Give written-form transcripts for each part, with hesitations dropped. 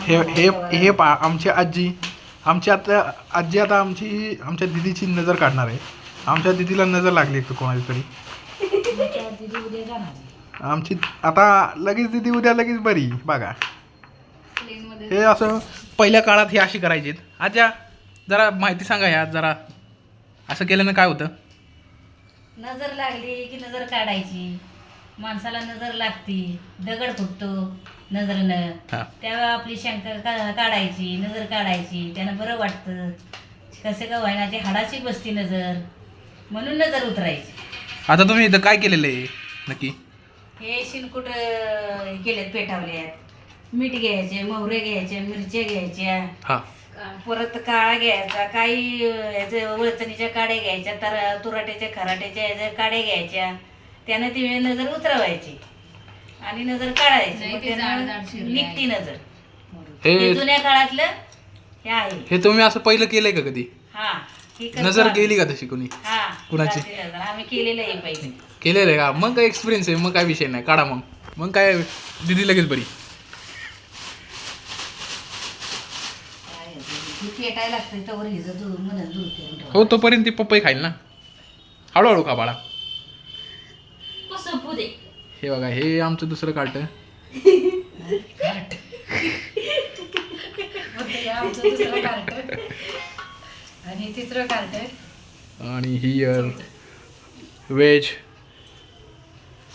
हे हे हे पा आमची आजी आता आमच्या दिदीची नजर काढणार आहे. आमच्या दिदीला नजर लागली एक कोणाची तरी. आमची आता लगेच दिदी उद्या लगेच बरी बघा. हे असं पहिल्या काळात हे अशी करायची. आज्या जरा माहिती सांगा या जरा. असं केल्यानं काय होतं? नजर लागली की नजर काढायची. माणसाला नजर लागती, दगड फुटतो नजरेनं, त्यावेळेला आपली शंका काढायची, नजर काढायची. त्यानं बरं वाटतं. कसं का व्हायना ते हाडाची बसती नजर, म्हणून नजर उतरायची. आता तुम्ही इथं काय केलेलं आहे नक्की? हे शिनकुट केलेत, पेटावल्यात. मीठ घ्यायचे, मोहरे घ्यायचे, मिरच्या घ्यायच्या, परत काळा घ्यायचा, काही वळचणीच्या काड्या घ्यायच्या, तुराट्याच्या खराट्याच्या ह्याच्या काड्या घ्यायच्या. त्यानं ती नजर उतरवायची आणि नजर काढायची. निघती नजर. हे जुन्या काळातलं हे आहे. हे तुम्ही असं पहिलं केलंय का कधी? हा, नजर गेली का तशी कोणी? हा, कुणाची? आम्ही केलेलं आहे पहिले. केलेलं आहे का? मग काय एक्सपिरियन्स आहे, मग काय विषय नाही. काढा मग काय दिदी लगेच बरी. पेटायला लागतं तवर हिचं दूर म्हणून दूर करून ठेव. हो, तोपर्यंत ती पपई खाईल ना. हळूहळू खा बाळा. संपू दे. हे बघा, हे आमचं दुसरं कार्ट. आणि तिसरं कार्ट. आणि हियर व्हेज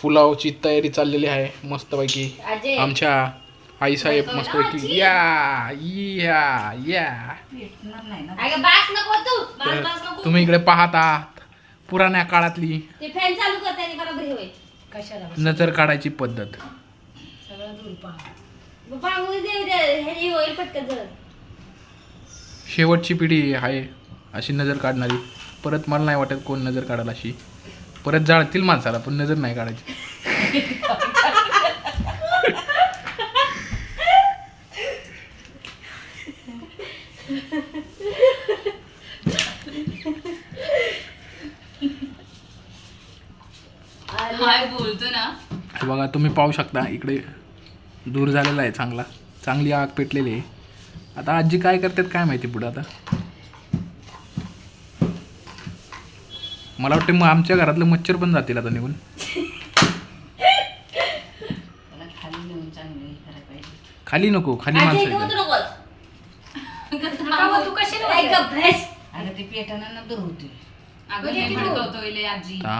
पुलावची तयारी चाललेली आहे मस्तपैकी. आमच्या आईसाहेब मस्तपैकी या या या. तुम्ही इकडे पाहत आहात पुराण्या काळातली नजर काढायची पद्धत. शेवटची पिढी आहे अशी नजर काढणारी. परत मला नाही वाटत कोण नजर काढाल अशी. परत जाळतील माणसाला, पण नजर नाही काढायची. बोलतो ना. बघा, तुम्ही पाहू शकता इकडे दूर झालेला आहे चांगली आग पेटलेली आहे. आता आजी काय करतात काय माहिती पुढे. आता मला वाटतं मग आमच्या घरातलं मच्छर पण जातील आता निघून. खाली नको, खाली माणसं.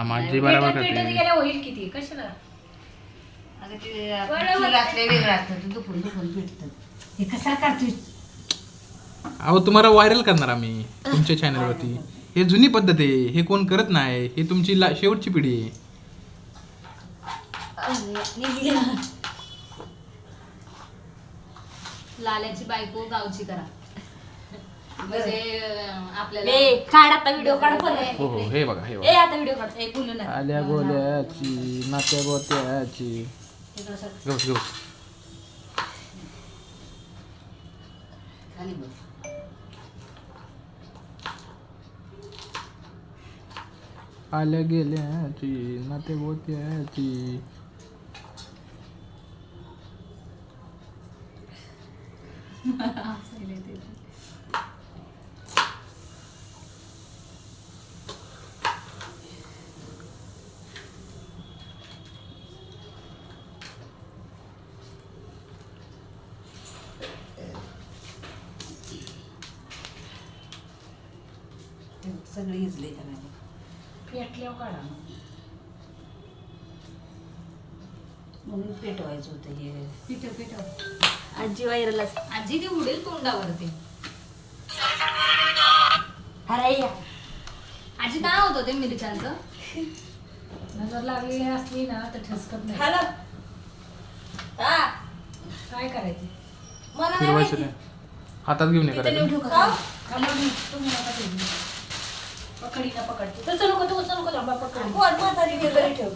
माझी बरोबर करते. अहो, तुम्हाला व्हायरल करणार आम्ही तुमच्या चॅनलवरती. हे जुनी पद्धत आहे, हे कोण करत नाही. हे तुमची शेवटची पिढी आहे. लाल्याची बायको गावची करा म्हणजे आपल्याला. व्हिडिओ काढ. हो हो, हे बघा, हे आता व्हिडिओ काढ. आल्या गोल्याची नात्या गोत्याची. घेऊ आल्या गेल्याची नात्या गोत्याची. सगळे इजले पेटल्यावर काढा म्हणून पेटवायचं होतं. हे पेटव आजी वायरला. आजी ती उडेल तोंडावरती. अरे आजी काय होतं ते मिरच्यांचं? नजर लागलेली असली ना तर ठसकत नाही. काय करायचं मला फिरवायचं नाही, हातात घेऊन ये करायचं. पकडी ना पकडते तसं नको, तसं नको. पकड ठेव.